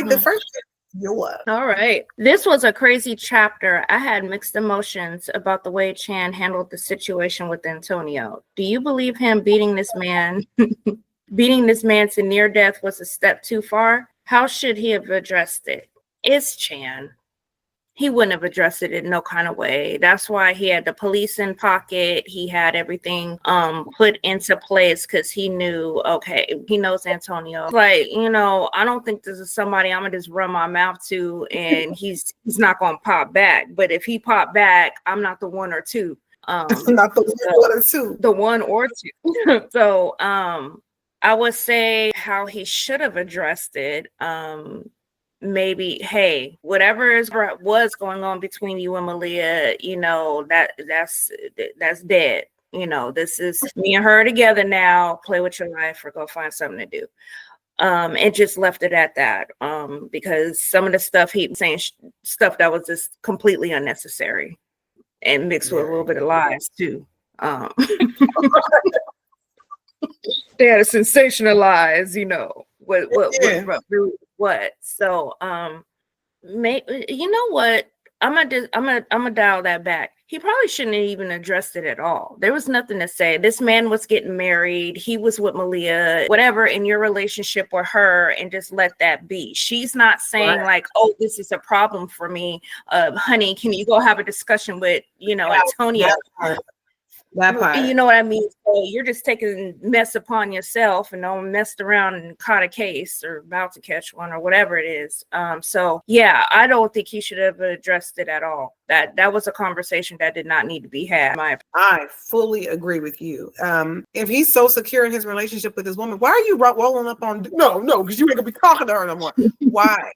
like the first one. All right. This was a crazy chapter. I had mixed emotions about the way Chan handled the situation with Antonio. Do you believe him beating this man to near death was a step too far? How should he have addressed it? It's Chan. He wouldn't have addressed it in no kind of way. That's why he had the police in pocket. He had everything put into place because he knew, okay, he knows Antonio. Like, I don't think this is somebody I'm gonna just run my mouth to and he's not gonna pop back. But if he pop back, I'm not the one or two. Not the one or two. The one or two. So I would say how he should have addressed it. Maybe, hey, whatever was going on between you and Malia, that's dead. This is me and her together now. Play with your life or go find something to do. And just left it at that. Because some of the stuff he was saying, stuff that was just completely unnecessary and mixed with a little bit of lies too. They had to sensationalize, what. So you know what? I'm gonna dial that back. He probably shouldn't have even addressed it at all. There was nothing to say. This man was getting married. He was with Malia, whatever, in your relationship with her, and just let that be. She's not saying like, oh, this is a problem for me. Honey, can you go have a discussion with, Antonio? That part. You know what I mean? So you're just taking mess upon yourself and don't messed around and caught a case or about to catch one or whatever it is. So yeah, I don't think he should have addressed it at all. That was a conversation that did not need to be had. I fully agree with you. If he's so secure in his relationship with his woman, why are you rolling up on? No, because you ain't gonna be talking to her no more. Why?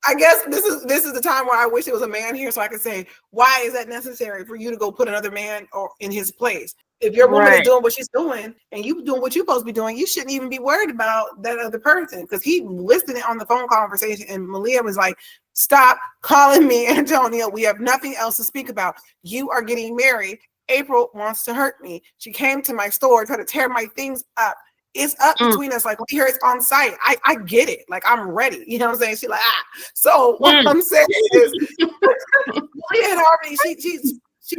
I guess this is the time where I wish there was a man here so I could say, why is that necessary for you to go put another man in his place? If your woman is doing what she's doing and you doing what you're supposed to be doing, you shouldn't even be worried about that other person. Because he listened on the phone conversation and Malia was like, stop calling me, Antonio. We have nothing else to speak about. You are getting married. April wants to hurt me. She came to my store, tried to tear my things up. It's up between us. Like, here it's on site. I get it. Like, I'm ready. You know what I'm saying? She's like, So what I'm saying is, Malia had already, she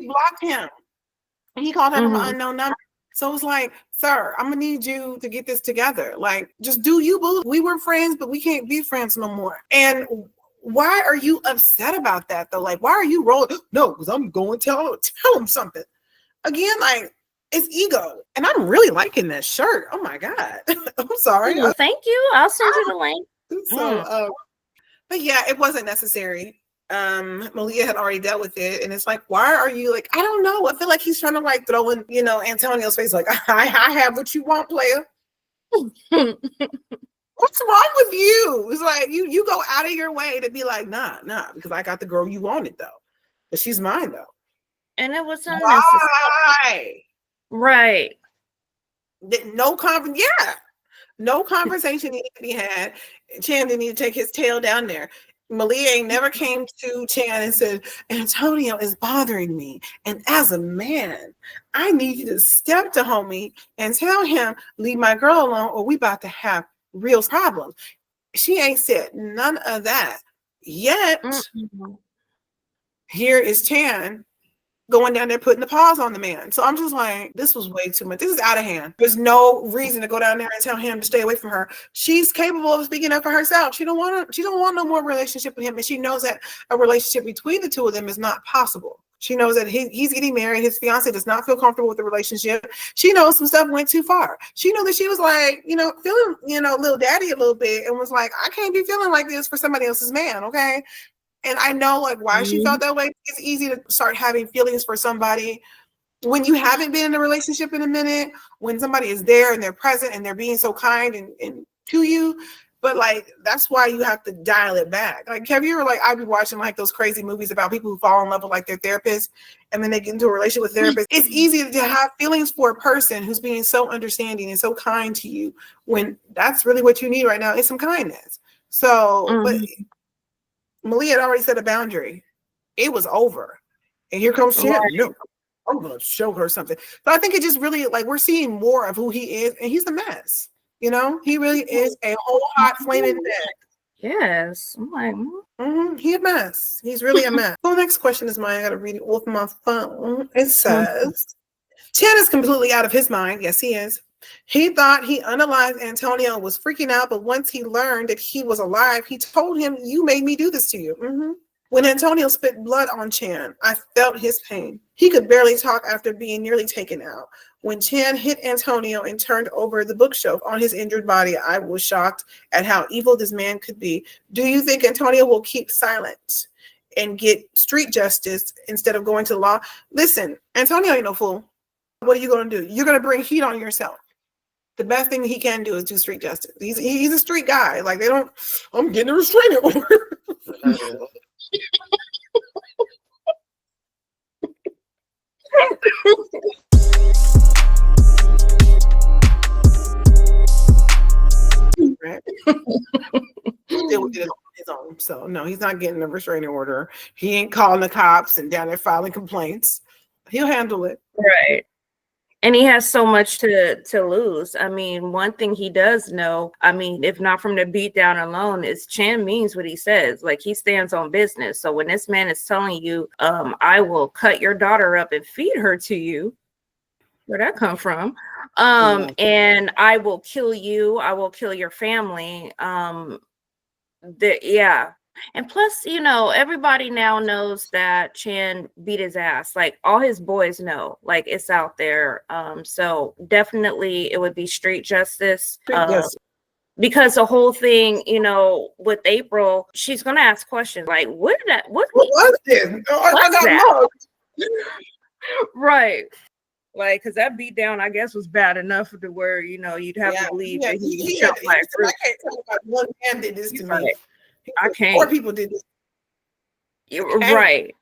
blocked him. And he called her from an unknown number. So it's like, sir, I'm gonna need you to get this together. Like, just do you, boo. We were friends, but we can't be friends no more. And why are you upset about that though? Like, why are you rolling? No, because I'm going to tell him something. Again, like, it's ego. And I'm really liking that shirt. Oh my God. I'm sorry. Thank you. I'll send you the link. So but yeah, it wasn't necessary. Malia had already dealt with it, and it's like, why are you like? I don't know. I feel like he's trying to like throw in, Antonio's face, like, I have what you want, player. What's wrong with you? It's like you go out of your way to be like, nah, because I got the girl you wanted though, but she's mine though. And it was unnecessary. Right. No conversation needed to be had. Chan didn't need to take his tail down there. Malia ain't never came to Chan and said, Antonio is bothering me. And as a man, I need you to step to homie and tell him, leave my girl alone or we about to have real problems. She ain't said none of that. Yet, here is Chan going down there putting the paws on the man. So I'm just like, this was way too much. This is out of hand. There's no reason to go down there and tell him to stay away from her. She's capable of speaking up for herself. She don't want no more relationship with him. And she knows that a relationship between the two of them is not possible. She knows that he's getting married. His fiance does not feel comfortable with the relationship. She knows some stuff went too far. She knew that she was like, feeling, little daddy a little bit and was like, I can't be feeling like this for somebody else's man. Okay. And I know like why she felt that way. It's easy to start having feelings for somebody when you haven't been in a relationship in a minute, when somebody is there and they're present and they're being so kind and to you. But like, that's why you have to dial it back. Like, have you ever I'd be watching like those crazy movies about people who fall in love with like their therapist and then they get into a relationship with therapist. It's easy to have feelings for a person who's being so understanding and so kind to you when that's really what you need right now is some kindness. So, but Malia had already set a boundary. It was over. And here comes Chan. No, I'm going to show her something. But I think it just really, we're seeing more of who he is. And he's a mess. He really is a whole hot flaming mess. Yes. I'm like, He a mess. He's really a mess. So the next question is mine. I gotta read it off my phone. It says, Chan is completely out of his mind. Yes, he is. He thought he unalived Antonio, was freaking out, but once he learned that he was alive, he told him, "You made me do this to you." When Antonio spit blood on Chan, I felt his pain. He could barely talk after being nearly taken out. When Chan hit Antonio and turned over the bookshelf on his injured body, I was shocked at how evil this man could be. Do you think Antonio will keep silent and get street justice instead of going to the law? Listen, Antonio ain't no fool. What are you going to do? You're going to bring heat on yourself. The best thing he can do is do street justice. He's a street guy. Like, they don't, I'm getting a restraining order. Right. Deal with it on his own. So no, he's not getting a restraining order. He ain't calling the cops and down there filing complaints. He'll handle it. right. And he has so much to lose. I mean, one thing he does know, I mean, if not from the beatdown alone, is Chan means what he says. Like, he stands on business. So when this man is telling you, I will cut your daughter up and feed her to you, where'd that come from? And I will kill you, I will kill your family. Yeah. And plus, you know, everybody now knows that Chan beat his ass. Like, all his boys know, like, it's out there. So definitely it would be street justice. Because the whole thing, you know, with April, she's gonna ask questions like, what was this? I got mugged. Right. Like, because that beat down, I guess, was bad enough to where, you know, you'd have to believe that he was shot by a group. I can't tell about one man did this to me. I can't. 4 people did this. Right.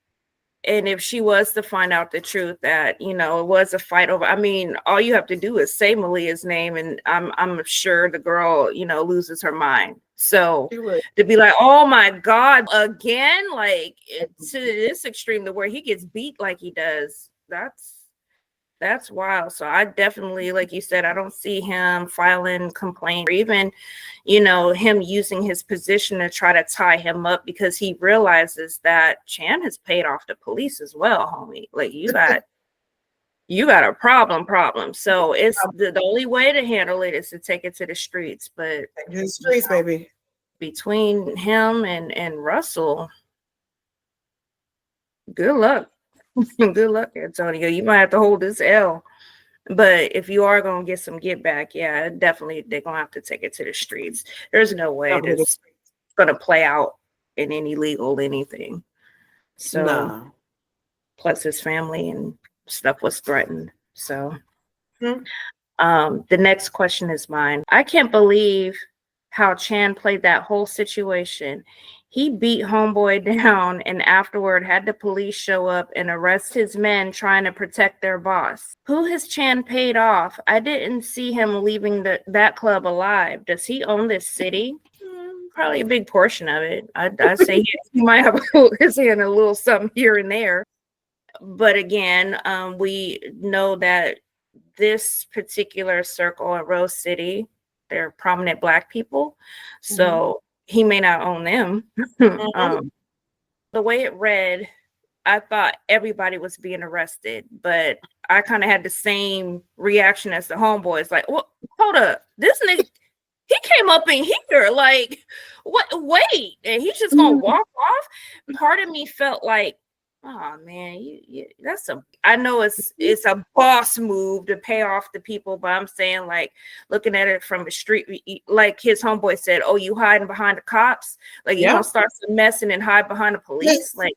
And if she was to find out the truth that, you know, it was a fight over, I mean, all you have to do is say Malia's name, and I'm sure the girl, you know, loses her mind. So to be like, oh my God, again, like, to this extreme to where he gets beat like he does, that's wild. So I definitely, like you said, I don't see him filing complaint or even, you know, him using his position to try to tie him up, because he realizes that Chan has paid off the police as well, homie. Like, you got a problem. So it's the only way to handle it is to take it to the streets. But the streets, baby. Between him and Russell, good luck. Good luck, Antonio. You might have to hold this L. But if you are going to get some get back, yeah, definitely they're going to have to take it to the streets. There's no way it's going to play out in any legal anything. So, plus his family and stuff was threatened. So, the next question is mine. I can't believe how Chan played that whole situation. He beat homeboy down and afterward had the police show up and arrest his men trying to protect their boss. Who has Chan paid off? I didn't see him leaving that club alive. Does he own this city? Probably a big portion of it. I'd say he might have his hand a little something here and there. But again, we know that this particular circle in Rose City, they're prominent Black people. So he may not own them. The way it read, I thought everybody was being arrested, but I kind of had the same reaction as the homeboys. Like, well, hold up, this nigga, he came up in here. Like, what? Wait, and he's just gonna walk off? Part of me felt like, oh man, I know it's a boss move to pay off the people, but I'm saying, like, looking at it from the street, like his homeboy said, oh, you hiding behind the cops? Like, you gonna start some messing and hide behind the police? Like,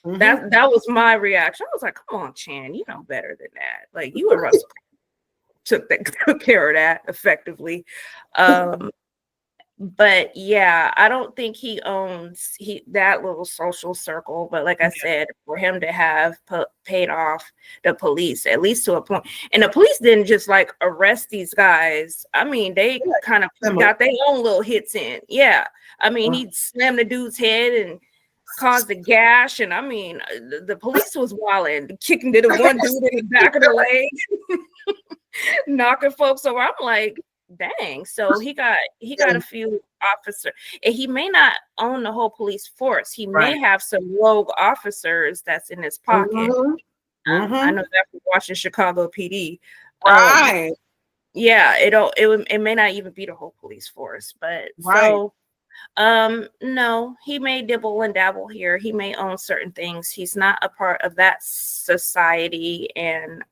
that was my reaction. I was like, come on, Chan, you know better than that. Like, you and Russell took care of that effectively. But yeah, I don't think he owns that little social circle. But like I said, for him to have paid off the police, at least to a point, and the police didn't just like arrest these guys. I mean, they kind of got their own little hits in. Yeah, I mean, he slammed the dude's head and caused a gash, and I mean, the police was wilding, kicking to the one dude in the back of the leg, knocking folks over. I'm like, dang. So he got a few officer. And he may not own the whole police force. He may Right. have some rogue officers that's in his pocket. I know that from watching Chicago PD. Right. Yeah, it may not even be the whole police force, but so no, he may dibble and dabble here. He may own certain things. He's not a part of that society, and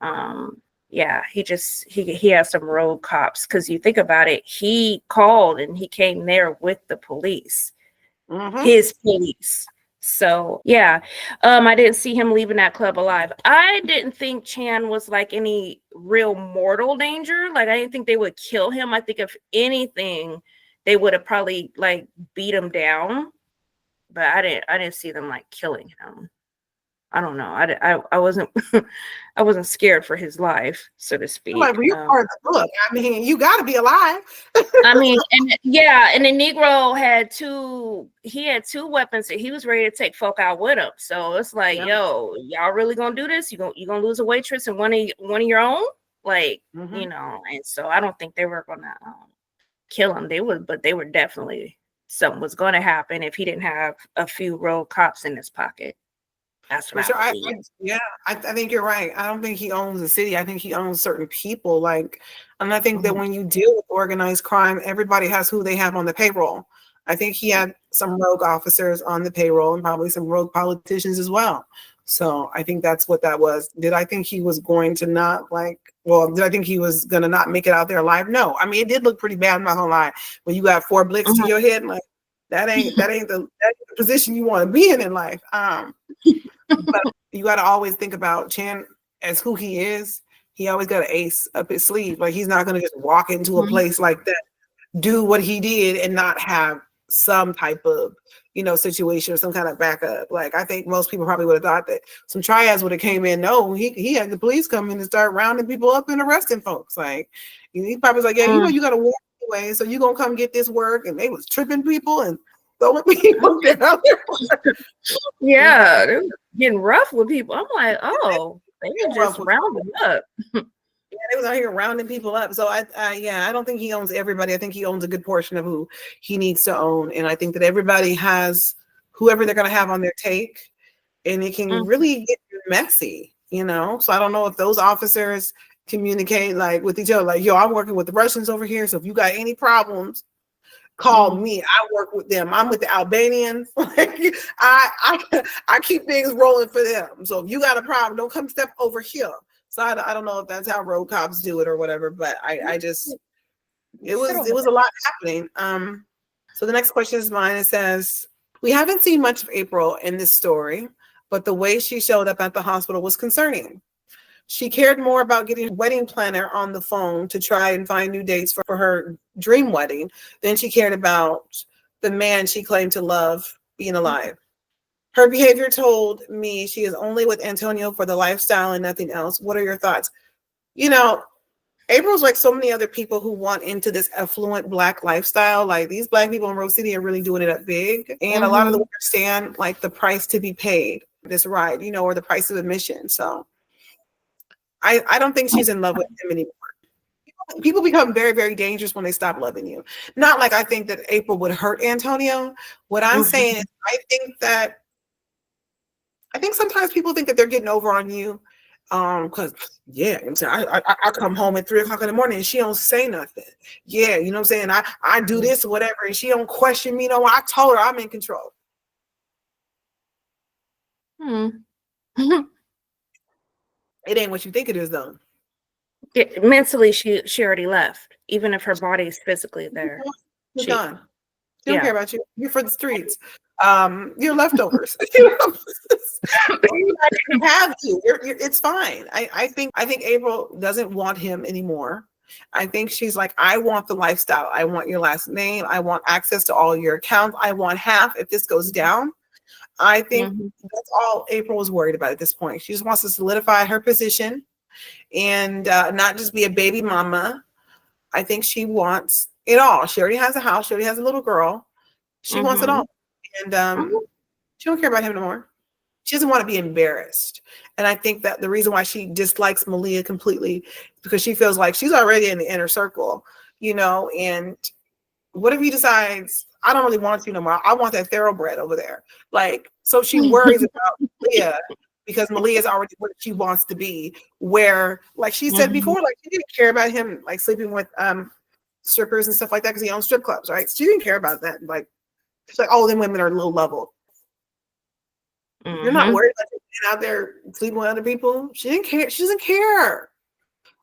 yeah, he has some rogue cops, because you think about it, he called and he came there with the police, his police. So yeah, I didn't see him leaving that club alive. I didn't think Chan was like any real mortal danger. Like, I didn't think they would kill him. I think if anything, they would have probably like beat him down. But I didn't see them like killing him. I don't know. I wasn't I wasn't scared for his life, so to speak. Like, well, you're part of the book. I mean, you got to be alive. I mean, and yeah, and the Negro had two weapons that he was ready to take folk out with him. So it's like, yo, y'all really gonna do this? You gonna lose a waitress and one of your own? Like, you know, and so I don't think they were gonna kill him. They were definitely, something was gonna happen if he didn't have a few rogue cops in his pocket. That's what I think you're right. I don't think he owns the city. I think he owns certain people. Like, and I think that when you deal with organized crime, everybody has who they have on the payroll. I think he had some rogue officers on the payroll and probably some rogue politicians as well. So I think that's what that was. Did I think he was going to not did I think he was going to not make it out there alive? No. I mean, it did look pretty bad. I'm not gonna lie. When you got 4 blicks to your head, like that ain't the position you want to be in life. But you got to always think about Chan as who he is. He always got an ace up his sleeve. Like, he's not going to just walk into a place like that, do what he did, and not have some type of, situation or some kind of backup. Like, I think most people probably would have thought that some triads would have came in. No, he had the police come in and start rounding people up and arresting folks. Like, he probably was like, yeah, you got to work anyway, so you gonna come get this work. And they was tripping people and throwing people down there. Yeah, they were getting rough with people. I'm like, oh, they were just rounding up. Yeah, they was out here rounding people up. So I don't think he owns everybody. I think he owns a good portion of who he needs to own. And I think that everybody has whoever they're gonna have on their take, and it can really get messy, So I don't know if those officers communicate like with each other, like, yo, I'm working with the Russians over here. So if you got any problems, call me. I work with them. I'm with the Albanians. I keep things rolling for them. So if you got a problem, don't come step over here. So I don't know if that's how road cops do it or whatever, but I just, it was a lot happening. So the next question is mine. It says, we haven't seen much of April in this story, but the way she showed up at the hospital was concerning. She cared more about getting a wedding planner on the phone to try and find new dates for her dream wedding than she cared about the man she claimed to love being alive. Her behavior told me she is only with Antonio for the lifestyle and nothing else. What are your thoughts? April's like so many other people who want into this affluent Black lifestyle. Like, these Black people in Rose City are really doing it up big. And a lot of them understand like the price to be paid, this ride, or the price of admission. So I don't think she's in love with him anymore. People become very, very dangerous when they stop loving you. Not like I think that April would hurt Antonio. What I'm saying is I think sometimes people think that they're getting over on you. Because I'm saying I come home at 3:00 in the morning and she don't say nothing. Yeah, you know what I'm saying? I do this or whatever and she don't question me. No, I told her I'm in control. It ain't what you think it is, though. Mentally, she already left, even if her body is physically there. She's done. She don't care about you. You're for the streets. You're leftovers. You have to. It's fine. I think April doesn't want him anymore. I think she's like, I want the lifestyle. I want your last name. I want access to all your accounts. I want half if this goes down. I think that's all April is worried about at this point. She just wants to solidify her position and not just be a baby mama. I think she wants it all. She already has a house. She already has a little girl. She wants it all. And she don't care about him no more. She doesn't want to be embarrassed. And I think that the reason why she dislikes Malia completely is because she feels like she's already in the inner circle, and What if he decides, I don't really want you no more. I want that thoroughbred over there. Like, so she worries about Malia because Malia is already what she wants to be. Where, like she said before, like she didn't care about him like sleeping with strippers and stuff like that because he owns strip clubs, right? She didn't care about that. Like, she's like, oh, then women are low level. You're not worried about being out there sleeping with other people. She didn't care. She doesn't care.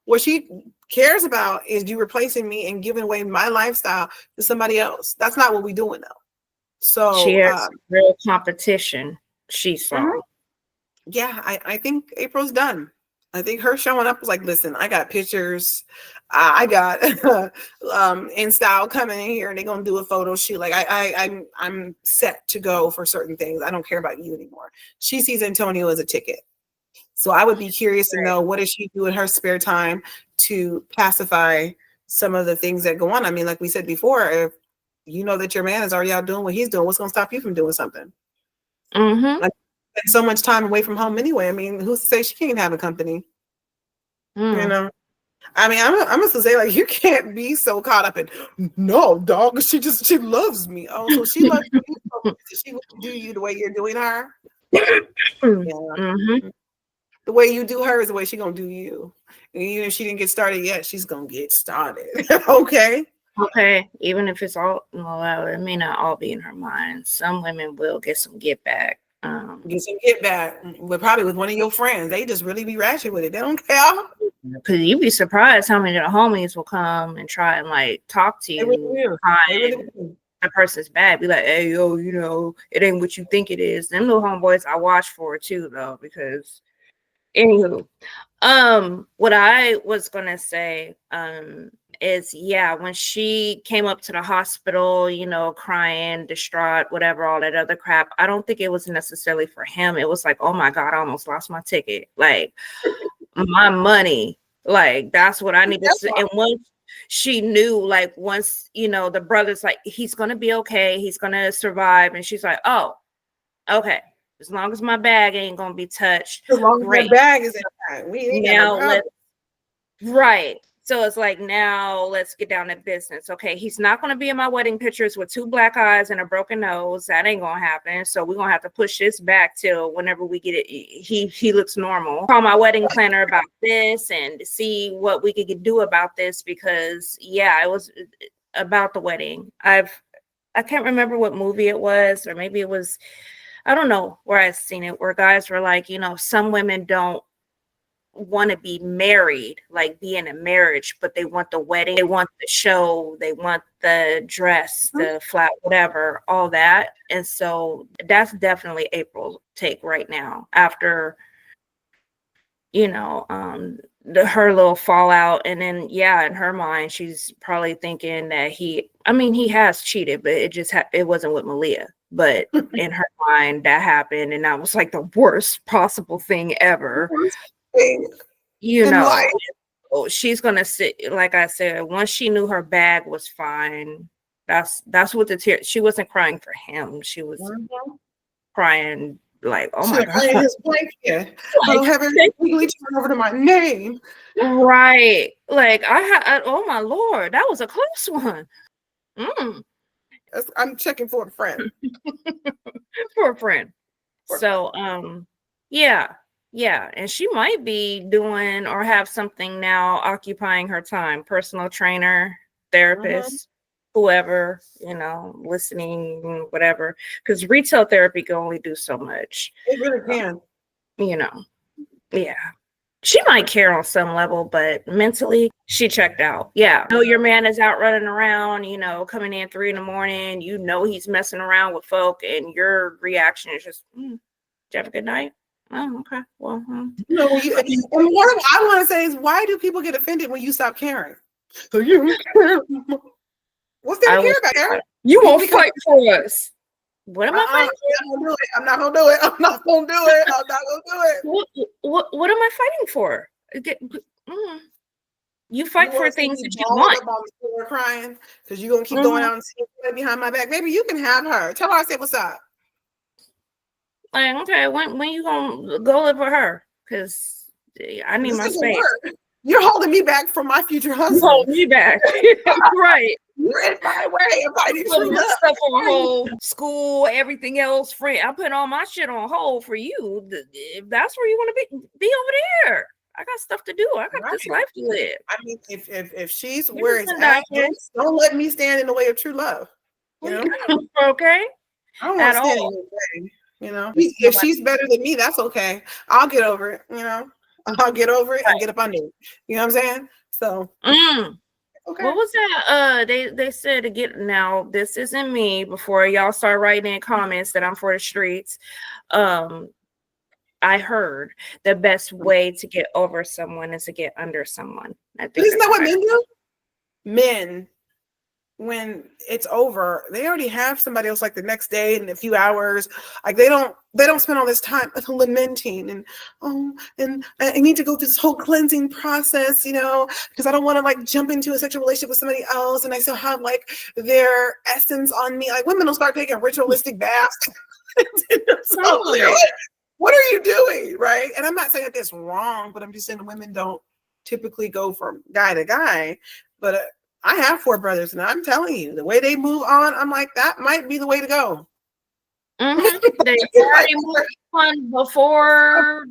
What she cares about is you replacing me and giving away my lifestyle to somebody else. That's not what we're doing though. So she has real competition. She saw. Yeah, I think April's done. I think her showing up was like, listen, I got pictures. I got in style coming in here and they're gonna do a photo shoot. Like I'm set to go for certain things. I don't care about you anymore. She sees Antonio as a ticket. So I would be curious to know what does she do in her spare time to pacify some of the things that go on. I mean, like we said before, if you know that your man is already out doing what he's doing, what's gonna stop you from doing something? Like, so much time away from home anyway. I mean, who's to say she can't have a company? You know, I mean, I'm just to say, like, you can't be so caught up in no dog. She loves me. Oh, so she loves you. So she will do you the way you're doing her. The way you do her is the way she's gonna do you. And even if she didn't get started yet, she's gonna get started. Okay. Even if it's all, well, it may not all be in her mind. Some women will get some get back. Get some get back, but probably with one of your friends. They just really be ratchet with it. They don't care. Because you'd be surprised how many of the homies will come and try and like talk to you. The person's bad. Be like, hey, yo, you know, it ain't what you think it is. Them little homeboys I watch for too, though, because anywho, what I was gonna say, is when she came up to the hospital, you know, crying, distraught, whatever, all that other crap, I don't think it was necessarily for him. It was like, oh my God, I almost lost my ticket. Like my money. Like that's what I need to see. And once she knew, like once, you know, the brother's like, he's gonna be okay, he's gonna survive. And she's like, oh, okay. As long as my bag ain't gonna be touched. As long as my bag is intact. We ain't now right. So it's like, now let's get down to business. Okay, he's not going to be in my wedding pictures with 2 black eyes and a broken nose. That ain't going to happen. So we're going to have to push this back till whenever we get it. He looks normal. Call my wedding planner about this and see what we could do about this, because it was about the wedding. I can't remember what movie it was, or maybe it was, I don't know where I've seen it, where guys were like, you know, some women don't want to be married, like be in a marriage, but they want the wedding, they want the show, they want the dress, the flat, whatever, all that. And so that's definitely April's take right now, after, you know, her little fallout. And then in her mind, she's probably thinking that he has cheated, but it just it wasn't with Malia. But in her mind, that happened, and that was like the worst possible thing ever. You know, she's gonna sit, like I said, once she knew her bag was fine, that's what the tears. She wasn't crying for him. She was crying like, oh my God, his blanket. I'll have it legally turn over to my name. Right. Like oh my Lord, that was a close one. I'm checking for a friend. For a friend. So and she might be doing or have something now occupying her time. Personal trainer, therapist, whoever, you know, listening, whatever. Because retail therapy can only do so much. It really can. You know, she might care on some level, but mentally, she checked out. Yeah. You know, your man is out running around, you know, coming in 3 a.m. You know, he's messing around with folk, and your reaction is just, did you have a good night? Oh, okay. Well, you know, and what I want to say is, why do people get offended when you stop caring? So you care. What's there to care about, Karen? You won't fight for us. What am I fighting for? I'm not gonna do it. I'm not gonna do it. I'm not gonna do it. What am I fighting for? You fight for things that you want. About crying because you're gonna keep going out and seeing behind my back. Maybe you can have her. Tell her I said what's up. Like, okay, when you gonna go live with her? Because I need my space. You're holding me back from my future husband. Hold me back, right? You're in my way of finding true Putting my love. stuff on hold, school, everything else, friend. I'm putting all my shit on hold for you. If that's where you want to be over there. I got stuff to do. I got this life to live. I mean, if she's where it's at, don't let me stand in the way of true love. You know? Okay. I don't want to stand in your way. You know, if she's better than me, that's okay. I'll get over it. You know, I'll get over it and get up under it. You know what I'm saying? So. Okay. What was that? They said to get now. This isn't me. Before y'all start writing in comments that I'm for the streets. I heard the best way to get over someone is to get under someone. I think isn't that what men do? Men, when it's over, they already have somebody else like the next day in a few hours. Like they don't spend all this time lamenting and I need to go through this whole cleansing process, you know, because I don't want to like jump into a sexual relationship with somebody else and I still have like their essence on me. Like women will start taking ritualistic baths. What are you doing, right? And I'm not saying that that's wrong, but I'm just saying women don't typically go from guy to guy. But I have 4 brothers, and I'm telling you, the way they move on, I'm like, that might be the way to go. They already moved on before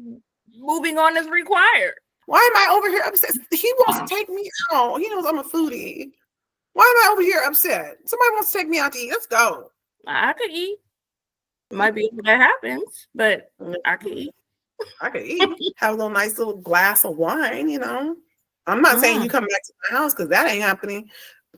moving on is required. Why am I over here upset? He wants to take me out. He knows I'm a foodie. Why am I over here upset? Somebody wants to take me out to eat. Let's go. I could eat. Might be that happens, but I could eat. I could eat. Have a nice little glass of wine, you know. I'm not saying you come back to my house because that ain't happening,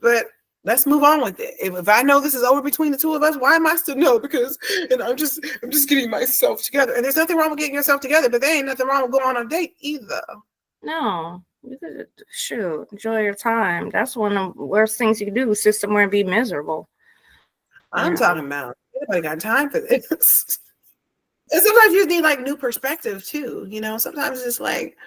but let's move on with it. If I know this is over between the two of us, why am I still no? Because I'm just getting myself together. And there's nothing wrong with getting yourself together, but there ain't nothing wrong with going on a date either. No. You could shoot, enjoy your time. That's one of the worst things you can do, sit somewhere and be miserable. I'm talking about nobody got time for this. And sometimes you need like new perspective too. You know, sometimes it's like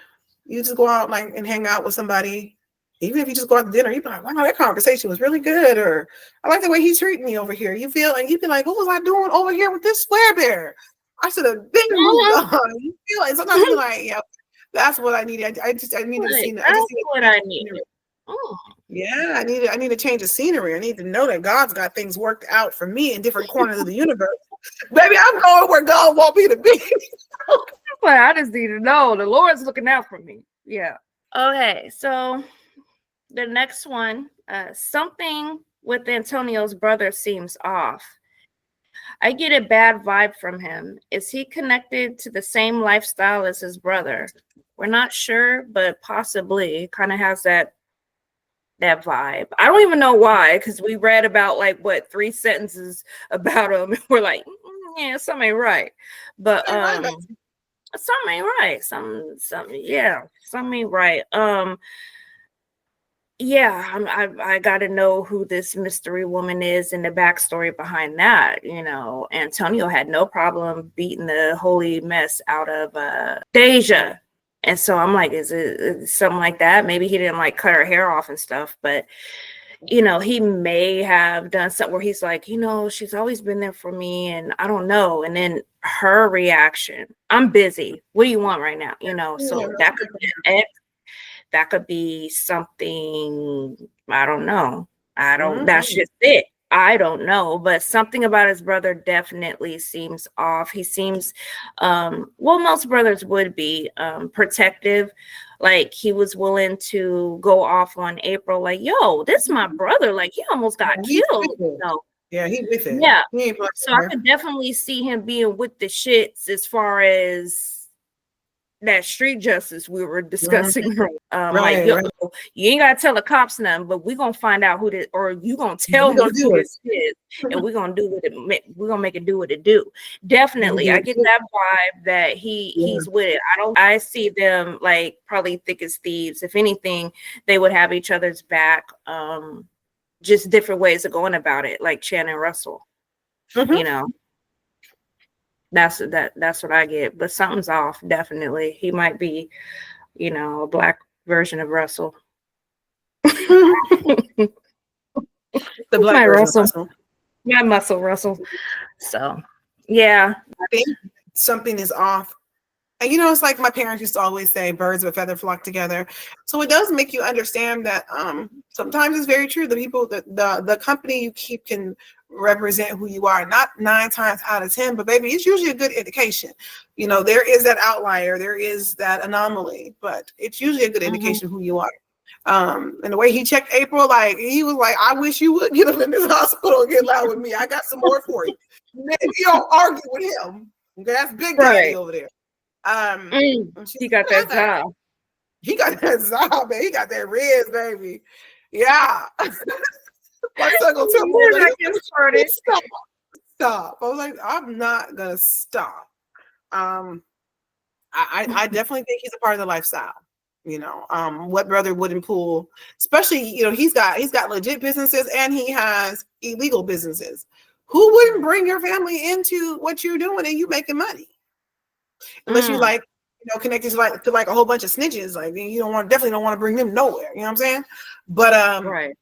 you just go out like and hang out with somebody. Even if you just go out to dinner, you'd be like, wow, that conversation was really good. Or I like the way he's treating me over here. You feel, and you'd be like, what was I doing over here with this square bear? I should have been moved on. You feel like sometimes you're like, yeah, that's what I needed. I needed to see that. That's what I needed. Yeah, I need to change the scenery. I need to know that God's got things worked out for me in different corners of the universe. Baby, I'm going where God want me to be. But I just need to know the Lord's looking out for me. Yeah. Okay, so the next one, something with Antonio's brother seems off. I get a bad vibe from him. Is he connected to the same lifestyle as his brother? We're not sure, but possibly. Kind of has that vibe. I don't even know why, because we read about like 3 sentences about him, and we're like, yeah, something ain't right. But something ain't right. Something ain't right. I got to know who this mystery woman is and the backstory behind that. You know, Antonio had no problem beating the holy mess out of Deja. And so I'm like, is it something like that? Maybe he didn't like cut her hair off and stuff, but you know, he may have done something where he's like, you know, she's always been there for me and I don't know. And then her reaction, I'm busy. What do you want right now? You know, so that could be an ex. That could be something, I don't know. That's just it. I don't know, but something about his brother definitely seems off. He seems, most brothers would be protective. Like he was willing to go off on April, like, yo, this is my brother. Like he almost got killed. No. Yeah, he's with it. Yeah. So I could definitely see him being with the shits as far as that street justice we were discussing. Right. You ain't gotta tell the cops nothing, but we're gonna find out who this, or you gonna tell me who this is, and we're gonna do what we're gonna make it do what it do. Definitely, I get that vibe that he's with it. I see them like probably thick as thieves. If anything, they would have each other's back. Just different ways of going about it, like Chan and Russell. You know. That's what I get, but something's off. Definitely, he might be, you know, a black version of Russell. The black version Russell. My muscle Russell. So, yeah, I think something is off And it's like my parents used to always say, birds of a feather flock together. So it does make you understand that sometimes it's very true. The people, the company you keep can represent who you are. Not 9 times out of 10, but baby, it's usually a good indication. There is that outlier, there is that anomaly, but it's usually a good indication who you are. And the way he checked April, like he was like, I wish you would get him in this hospital and get loud with me. I got some more for you. Maybe you don't argue with him. Okay, that's Big Daddy over there. He got that job. He got that job, man. He got that Riz, baby. Yeah. My son gonna tell me, stop. I was like, I'm not gonna stop. I definitely think he's a part of the lifestyle. What brother wouldn't pull, especially, he's got legit businesses and he has illegal businesses. Who wouldn't bring your family into what you're doing and you making money? Unless you connected to like a whole bunch of snitches, like you definitely don't want to bring them nowhere. You know what I'm saying? But right.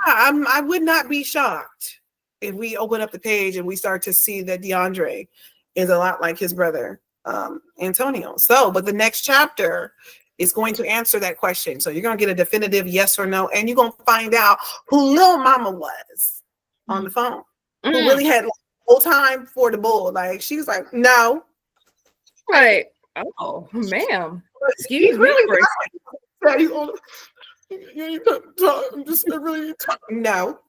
I would not be shocked if we open up the page and we start to see that DeAndre is a lot like his brother Antonio. So, but the next chapter is going to answer that question. So you're gonna get a definitive yes or no, and you're gonna find out who Lil Mama was on the phone, who really had whole time for the bull. Like she was like, no. Right. Oh, ma'am. Excuse me. No.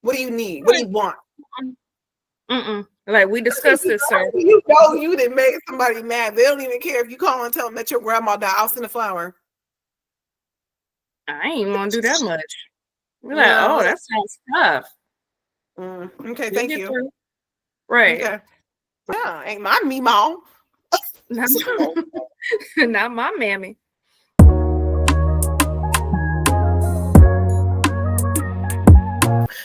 What do you need? What do you want? Like we discussed this, sir. You didn't make somebody mad. They don't even care if you call and tell them that your grandma died. I'll send a flower. I ain't want to do that much. We're like, oh, that sounds tough. Okay, thank you. Through. Right. Okay. Yeah, ain't my meemaw. Not my mammy.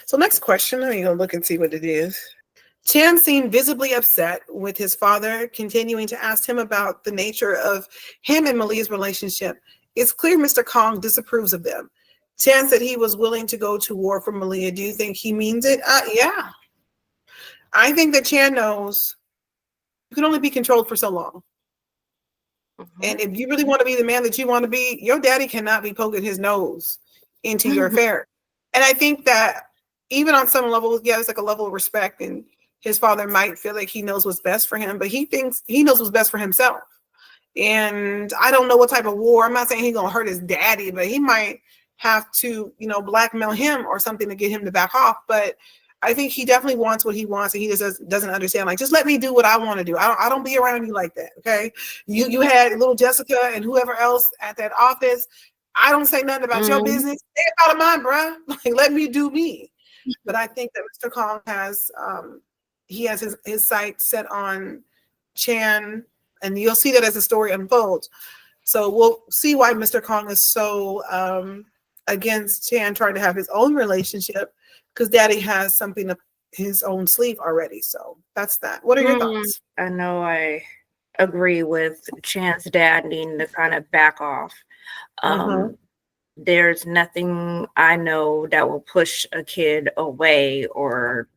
So next question, I'm gonna look and see what it is. Chan seemed visibly upset with his father continuing to ask him about the nature of him and Malia's relationship. It's clear Mr. Kong disapproves of them. Chan said he was willing to go to war for Malia. Do you think he means it? Yeah. I think that Chan knows you can only be controlled for so long. And if you really want to be the man that you want to be, your daddy cannot be poking his nose into your affair. And I think that even on some level, it's like a level of respect, and his father might feel like he knows what's best for him, but he thinks he knows what's best for himself. And I don't know what type of war. I'm not saying he's gonna hurt his daddy, but he might have to, blackmail him or something to get him to back off. But I think he definitely wants what he wants, and he just doesn't understand. Like, just let me do what I want to do. I don't be around you like that, okay? You had little Jessica and whoever else at that office. I don't say nothing about your business. Stay out of mine, bruh. Like, let me do me. But I think that Mr. Kong has his sight set on Chan, and you'll see that as the story unfolds. So we'll see why Mr. Kong is so against Chan trying to have his own relationship, because daddy has something up his own sleeve already. So that's that. What are your thoughts? I know I agree with Chan's dad needing to kind of back off. There's nothing I know that will push a kid away or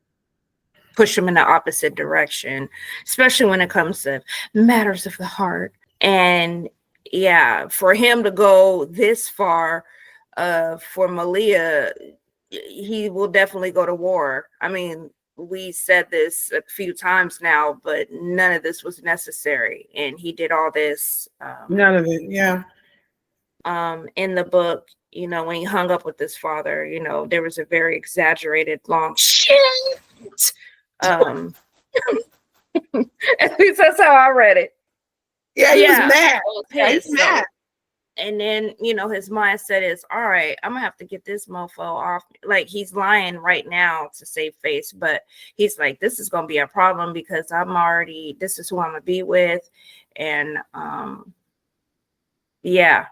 push them in the opposite direction, especially when it comes to matters of the heart. And yeah, for him to go this far, for Malia, he will definitely go to war. I mean, we said this a few times now, but none of this was necessary. And he did all this. None of it, yeah. In the book, when he hung up with his father, there was a very exaggerated long shit. At least that's how I read it. Yeah, he was mad. He's mad. And then, his mindset is, all right, I'm gonna have to get this mofo off. Like, he's lying right now to save face, but he's like, this is gonna be a problem because this is who I'm gonna be with. And yeah,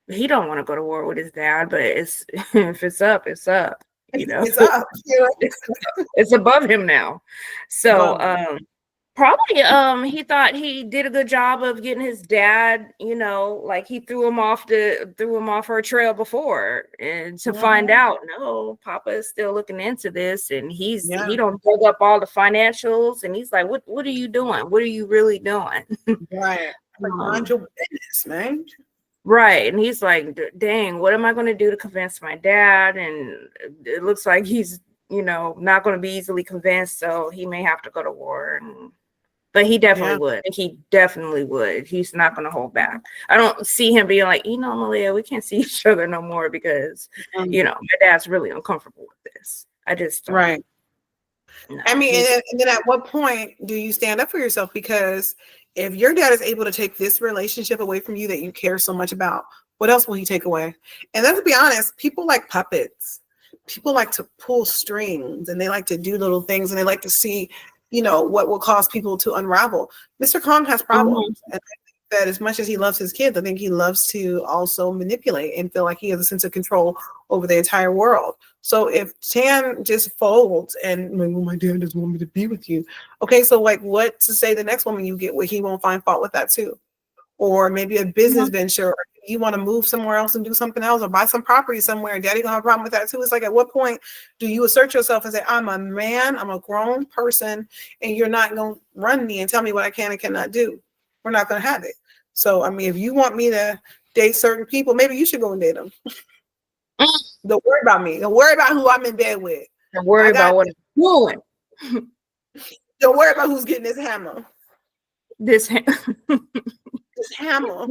he don't want to go to war with his dad, but if it's up, it's up. It's up. It's above him now. So probably he thought he did a good job of getting his dad, like he threw him off her trail before, and to find out, no, Papa is still looking into this, and he don't dug up all the financials, and he's like, what are you doing? What are you really doing? Right. Like, mind your business, man. Right. And he's like, dang, what am I going to do to convince my dad? And it looks like he's, not going to be easily convinced. So he may have to go to war. But he definitely would. He definitely would. He's not going to hold back. I don't see him being like, Malia, we can't see each other no more because, my dad's really uncomfortable with this. I just don't. Right. No, I mean, and then at what point do you stand up for yourself? Because if your dad is able to take this relationship away from you that you care so much about, what else will he take away? And let's be honest, people like puppets. People like to pull strings and they like to do little things and they like to see, what will cause people to unravel. Mr. Kong has problems. And I think that as much as he loves his kids, I think he loves to also manipulate and feel like he has a sense of control over the entire world. So if Chan just folds and my dad doesn't want me to be with you, okay, so like what to say the next woman you get where he won't find fault with that too? Or maybe a business venture, or you want to move somewhere else and do something else or buy some property somewhere and daddy gonna have a problem with that too. It's like, at what point do you assert yourself and say, I'm a man, I'm a grown person, and you're not gonna run me and tell me what I can and cannot do? We're not gonna have it. So I mean, if you want me to date certain people, maybe you should go and date them. Don't worry about me. Don't worry about who I'm in bed with. Don't worry about what I'm doing. Don't worry about who's getting this hammer. This hammer.